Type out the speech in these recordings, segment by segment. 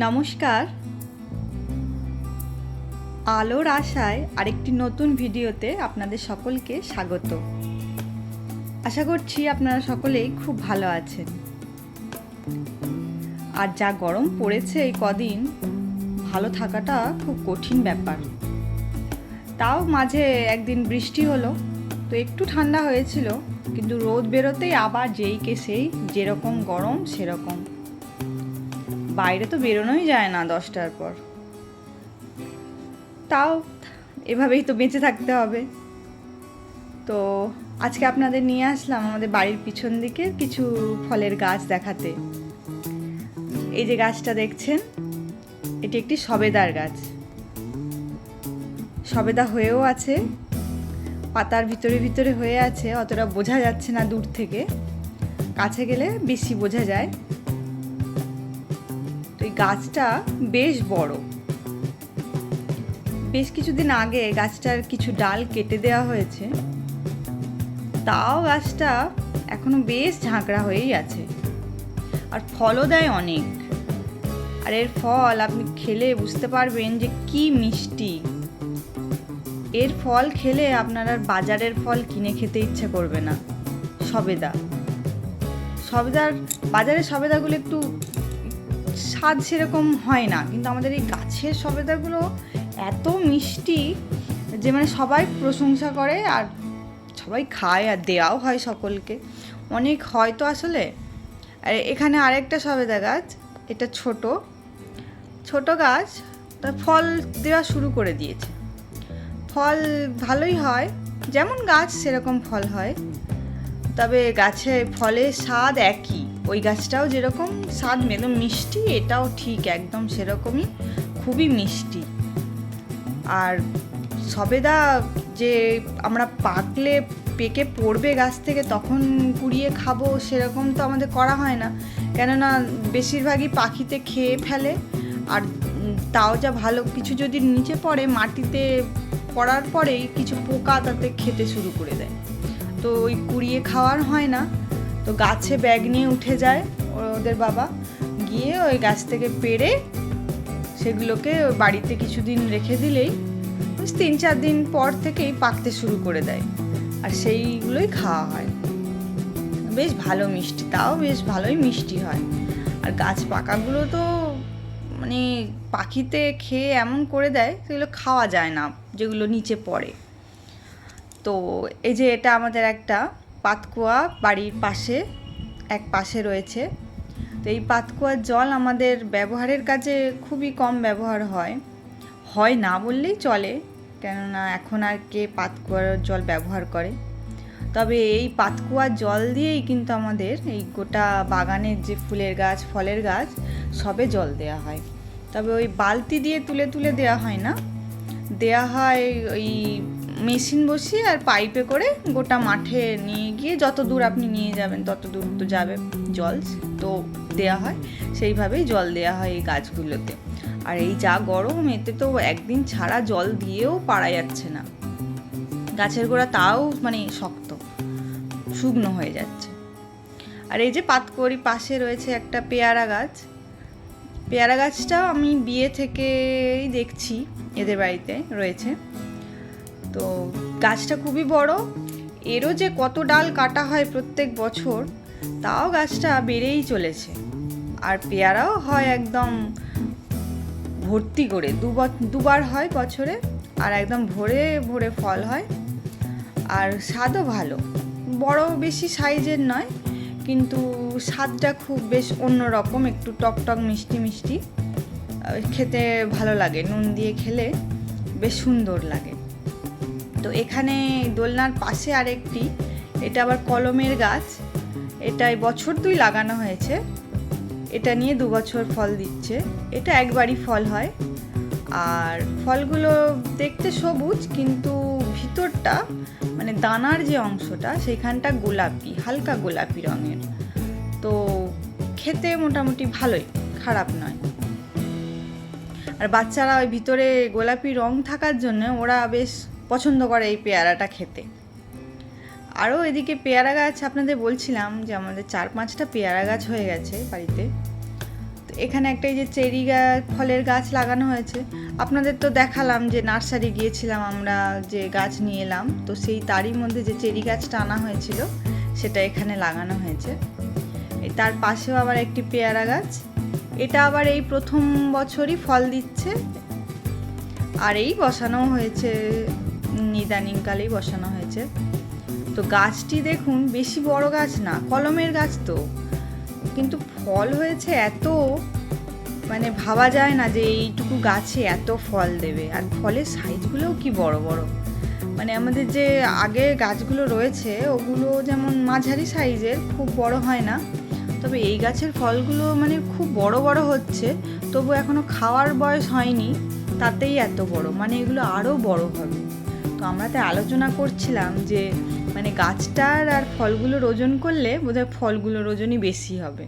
নমস্কার। আলোর আশায় আরেকটি নতুন ভিডিওতে আপনাদের সকলকে স্বাগত। আশা করছি আপনারা সকলেই খুব ভালো আছেন। আর যা গরম পড়েছে এই কদিন, ভালো থাকাটা খুব কঠিন ব্যাপার। তাও মাঝে একদিন বৃষ্টি হলো, তো একটু ঠান্ডা হয়েছিল, কিন্তু রোদ বেরোতেই আবার যেই কে সেই, যেরকম গরম সেরকম। বাইরে তো বেরোনোই যায় না 10টার পর। তাও এভাবেই তো বেঁচে থাকতে হবে। তো আজকে আপনাদের নিয়ে আসলাম আমাদের বাড়ির পিছন দিকে কিছু ফলের গাছ দেখাতে। এই যে গাছটা দেখছেন, এটি একটি সবেদার গাছ। সবেদা হয়েও আছে, পাতার ভিতরে ভিতরে হয়ে আছে, অতটা বোঝা যাচ্ছে না দূর থেকে, কাছে গেলে বেশি বোঝা যায়। তো এই গাছটা বেশ বড়। বেশ কিছুদিন আগে গাছটার কিছু ডাল কেটে দেওয়া হয়েছে, তাও গাছটা এখনো বেশ ঝাঁকড়া হয়েই আছে, আর ফলও দেয় অনেক। আর এর ফল আপনি খেলে বুঝতে পারবেন যে কি মিষ্টি। এর ফল খেলে আপনার আর বাজারের ফল কিনে খেতে ইচ্ছে করবে না। বাজারের সবেদাগুলো একটু স্বাদ সেরকম হয় না, কিন্তু আমাদের এই গাছের সবেদাগুলো এত মিষ্টি যে সবাই প্রশংসা করে, আর সবাই খায়, আর দেওয়াও হয় সকলকে। অনেক হয় তো আসলে। আর এখানে আরেকটা সবেদা গাছ, এটা ছোট গাছ, তার ফল দেওয়া শুরু করে দিয়েছে। ফল ভালোই হয়, যেমন গাছ সেরকম ফল হয়, তবে গাছে ফলের স্বাদ একই। ওই গাছটাও যেরকম স্বাদ একদম মিষ্টি, এটাও ঠিক একদম সেরকমই, খুবই মিষ্টি। আর সবেদা যে আমরা পেকে পড়বে গাছ থেকে তখন কুড়িয়ে খাবো, সেরকম তো আমাদের করা হয় না, কেননা বেশিরভাগই পাখিতে খেয়ে ফেলে। আর তাও যা ভালো কিছু যদি নিচে পড়ে, মাটিতে পড়ার পরেই কিছু পোকা তাতে খেতে শুরু করে দেয়, তো ওই কুড়িয়ে খাওয়ার হয় না। তো গাছে ব্যাগ নিয়ে উঠে যায় ওদের বাবা, গিয়ে ওই গাছ থেকে পেড়ে সেগুলোকে ওই বাড়িতে কিছুদিন রেখে দিলেই 3-4 দিন পর থেকেই পাকতে শুরু করে দেয়, আর সেইগুলোই খাওয়া হয়। বেশ ভালো মিষ্টি, তাও বেশ ভালোই মিষ্টি হয়। আর গাছ পাকাগুলো তো পাখিতে খেয়ে এমন করে দেয়, সেগুলো খাওয়া যায় না যেগুলো নিচে পড়ে। তো এই যে এটা আমাদের একটা পাতকুয়া বাড়ির পাশে রয়েছে। তো এই পাতকুয়ার জল আমাদের ব্যবহারের কাজে খুবই কম ব্যবহার হয় না বললেই চলে, কেননা এখন আর কে পাতকুয়ার জল ব্যবহার করে। তবে এই পাতকুয়ার জল দিয়েই কিন্তু আমাদের এই গোটা বাগানের যে ফুলের গাছ, ফলের গাছ, সবে জল দেওয়া হয়। তবে ওই বালতি দিয়ে তুলে তুলে দেওয়া হয় না, দেওয়া হয় ওই মেশিন বসিয়ে আর পাইপে করে গোটা মাঠে নিয়ে গিয়ে যত দূর আপনি নিয়ে যাবেন তত দূর তো যাবে জল, তো দেওয়া হয়, সেইভাবেই জল দেওয়া হয় এই গাছগুলোতে। আর এই যা গরম, এতে তো একদিন ছাড়া জল দিয়েও পারা যাচ্ছে না। গাছের গোড়া তাও শক্ত, শুকনো হয়ে যাচ্ছে। আর এই যে পাতকুয়ারি পাশে রয়েছে একটা পেয়ারা গাছ। পেয়ারা গাছটাও আমি বিয়ে থেকেই দেখছি এদের বাড়িতে রয়েছে। তো গাছটা খুবই বড়, এরও যে কত ডাল কাটা হয় প্রত্যেক বছর, তাও গাছটা বেড়েই চলেছে। আর পেয়ারাও হয় একদম ভর্তি করে, দুবার হয় বছরে, আর একদম ভরে ভরে ফল হয়। আর স্বাদও ভালো, বড় বেশি সাইজের নয়, কিন্তু স্বাদটা খুব বেশ অন্যরকম, একটু টকটক মিষ্টি মিষ্টি, খেতে ভালো লাগে, নুন দিয়ে খেলে বেশ সুন্দর লাগে। তো এখানে দোলনার পাশে আরেকটি, এটা আবার কলমের গাছ, এটা বছর 2 লাগানো হয়েছে, এটা নিয়ে 2 বছর ফল দিচ্ছে। এটা একবারই ফল হয়, আর ফলগুলো দেখতে সবুজ, কিন্তু ভিতরটা দানার যে অংশটা সেখানটা গোলাপি, হালকা গোলাপি রঙের। তো খেতে মোটামুটি ভালোই, খারাপ নয়। আর বাচ্চারা ওই ভিতরে গোলাপি রং থাকার জন্য ওরা বেশ পছন্দ করে এই পেয়ারাটা খেতে। আরও এদিকে পেয়ারা গাছ আপনাদের বলছিলাম যে আমাদের 4-5টা পেয়ারা গাছ হয়ে গেছে বাড়িতে। তো এখানে একটা এই যে চেরি ফলের গাছ লাগানো হয়েছে। আপনাদের তো দেখালাম যে নার্সারি গিয়েছিলাম আমরা, যে গাছ নিয়ে এলাম, তো সেই তারই মধ্যে যে চেরি গাছটা আনা হয়েছিল সেটা এখানে লাগানো হয়েছে। তার পাশেও আবার একটি পেয়ারা গাছ, এটা আবার এই প্রথম বছরই ফল দিচ্ছে, আর এই বসানো হয়েছে, ইদানিংকালেই বসানো হয়েছে। তো গাছটি দেখুন, বেশি বড় গাছ না, কলমের গাছ তো, কিন্তু ফল হয়েছে এত, মানে ভাবা যায় না যে এইটুকু গাছে এত ফল দেবে। আর ফলের সাইজগুলোও কি বড় বড়, মানে আমাদের যে আগে গাছগুলো রয়েছে ওগুলো যেমন মাঝারি সাইজের, খুব বড় হয় না, তবে এই গাছের ফলগুলো মানে খুব বড় বড় হচ্ছে, তবু এখনো খাওয়ার বয়স হয়নি, তাতেই এত বড়, মানে এগুলো আরও বড় হবে। তো আমরা তো আলোচনা করছিলাম যে মানে গাছটার আর ফলগুলোর ওজন করলে বোধহয় ফলগুলোর ওজনই বেশি হবে।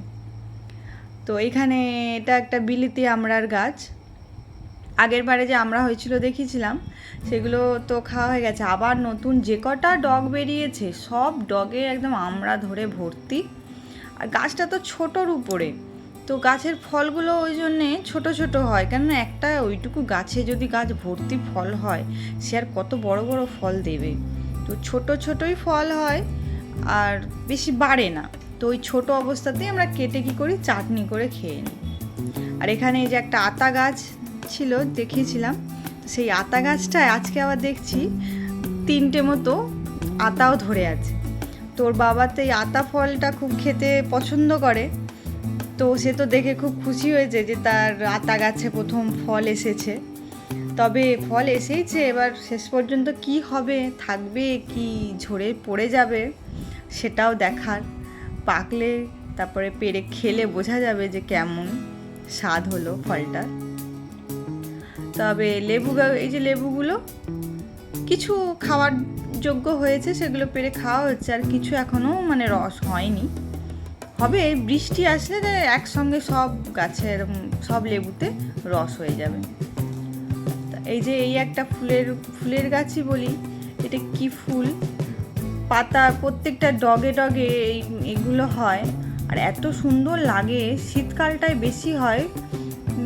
তো এখানে এটা একটা বিলিতি আমড়ার গাছ, আগের বারে যে আমড়া হয়েছিল দেখিয়েছিলাম, সেগুলো তো খাওয়া হয়ে গেছে। আবার নতুন যে কটা ডগ বেরিয়েছে সব ডগে একদম আমড়া ধরে ভর্তি। আর গাছটা তো ছোটোর উপরে, তো গাছের ফলগুলো ওই জন্যে ছোটো ছোটো হয়, কেননা একটা ওইটুকু গাছে যদি গাছ ভর্তি ফল হয়, সে আর কত বড় বড় ফল দেবে। তো ছোট ছোটোই ফল হয় আর বেশি বাড়ে না। তো ওই ছোটো অবস্থাতেই আমরা কেটে কী করি, চাটনি করে খেয়ে নিই। আর এখানে এই যে একটা আতা গাছ ছিল দেখিয়েছিলাম, সেই আতা গাছটায় আজকে আবার দেখছি 3টে মতো আতাও ধরে আছে। তোর বাবা তো এই আতা ফলটা খুব খেতে পছন্দ করে, তো সে তো দেখে খুব খুশি হয়েছে যে তার আতা গাছে প্রথম ফল এসেছে। তবে ফল এসেইছে, এবার শেষ পর্যন্ত কি হবে, থাকবে কি ঝরে পড়ে যাবে সেটাও দেখার। পাকলে তারপরে পেড়ে খেলে বোঝা যাবে যে কেমন স্বাদ হলো ফলটা। তবে এই যে লেবুগুলো কিছু খাওয়ার যোগ্য হয়েছে, সেগুলো পেড়ে খাওয়া হচ্ছে, আর কিছু এখনও মানে রস হয়নি, হবে। বৃষ্টি আসলে একসঙ্গে সব গাছের সব লেবুতে রস হয়ে যাবে। এই যে এই একটা ফুলের গাছই বলি, এটা কি ফুল, পাতা প্রত্যেকটা ডগে ডগে এগুলো হয়, আর এত সুন্দর লাগে। শীতকালটায় বেশি হয়,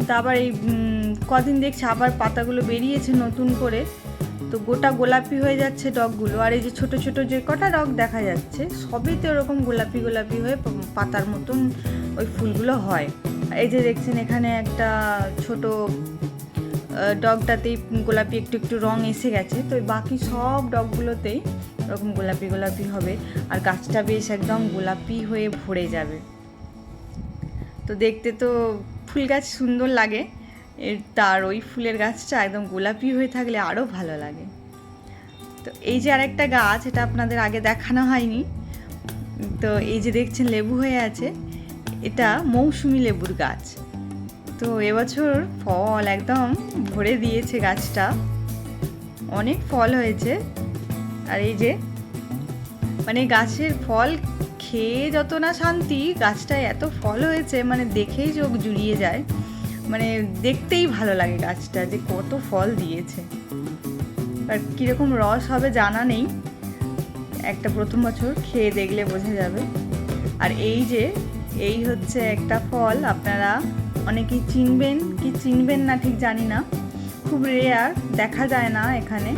তারপর এই কদিন দেখছি আবার পাতাগুলো বেরিয়েছে নতুন করে, তো গোটা গোলাপি হয়ে যাচ্ছে ডগগুলো। আর এই যে ছোট ছোট যে কটা ডগ দেখা যাচ্ছে সবই তো ওরকম গোলাপি গোলাপি হয়ে পাতার মতন ওই ফুলগুলো হয়। এই যে দেখছেন এখানে একটা ছোট ডগটাতেই গোলাপি একটু একটু রং এসে গেছে, তো বাকি সব ডগগুলোতেই ওরকম গোলাপি গোলাপি হবে, আর গাছটা বেশ একদম গোলাপি হয়ে ভরে যাবে। তো দেখতে তো ফুল গাছ সুন্দর লাগে, তার ওই ফুলের গাছটা একদম গোলাপি হয়ে থাকলে আরও ভালো লাগে। তো এই যে আরেকটা গাছ, এটা আপনাদের আগে দেখানো হয়নি, তো এই যে দেখছেন লেবু হয়ে আছে, এটা মৌসুমি লেবুর গাছ। তো এবছর ফল একদম ভরে দিয়েছে গাছটা, অনেক ফল হয়েছে। আর এই যে মানে গাছের ফল খেয়ে যত না শান্তি, গাছটায় এত ফল হয়েছে মানে দেখেই চোখ জুড়িয়ে যায়, মানে দেখতেই ভালো লাগে গাছটা যে কত ফল দিয়েছে। আর কীরকম রস হবে জানা নেই, একটা প্রথম বছর খেয়ে দেখলে বোঝা যাবে। আর এই হচ্ছে একটা ফল, আপনারা অনেকেই চিনবেন না ঠিক জানি না, খুব রেয়ার, দেখা যায় না এখানে।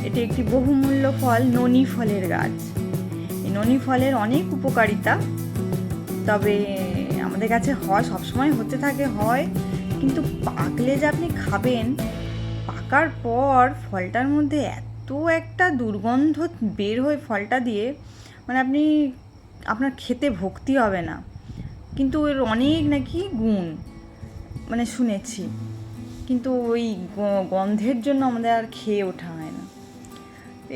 এটি একটি বহুমূল্য ফল, ননি ফলের গাছ। এই ননি ফলের অনেক উপকারিতা, তবে আমাদের কাছে হয়, সবসময় হতে থাকে, হয়, কিন্তু পাকলে যে আপনি খাবেন, পাকার পর ফলটার মধ্যে এত একটা দুর্গন্ধ বের হয় ফলটা দিয়ে, মানে আপনার খেতে ভক্তি হবে না। কিন্তু এর অনেক নাকি গুণ, মানে শুনেছি, কিন্তু ওই গন্ধের জন্য আমাদের আর খেয়ে ওঠা হয় না।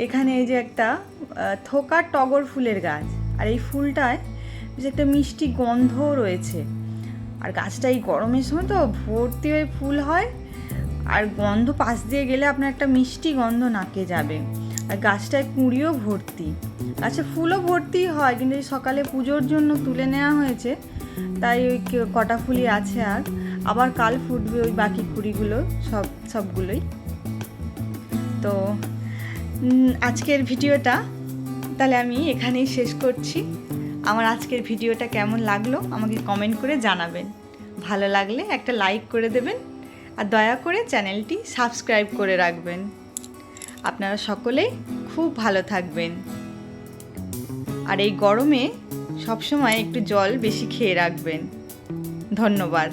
এখানে এই যে একটা থোকা টগর ফুলের গাছ, আর এই ফুলটায় বেশ একটা মিষ্টি গন্ধও রয়েছে। আর গাছটা এই গরমের সময় তো ভর্তি হয়ে ফুল হয়, আর গন্ধ পাশ দিয়ে গেলে আপনার একটা মিষ্টি গন্ধ নাকে যাবে। আর গাছটায় কুঁড়িও ভর্তি, গাছে ফুলও ভর্তি হয়, কিন্তু এই সকালে পুজোর জন্য তুলে নেওয়া হয়েছে, তাই ওই কটা ফুলই আছে, আর আবার কাল ফুটবে ওই বাকি কুঁড়িগুলো সবগুলোই। তো আজকের ভিডিওটা তাহলে আমি এখানেই শেষ করছি। আমার আজকের ভিডিওটা কেমন লাগলো আমাকে কমেন্ট করে জানাবেন। ভালো লাগলে একটা লাইক করে দেবেন আর দয়া করে চ্যানেলটি সাবস্ক্রাইব করে রাখবেন। আপনারা সকলেই খুব ভালো থাকবেন। আর এই গরমে সবসময় একটু জল বেশি খেয়ে রাখবেন। ধন্যবাদ।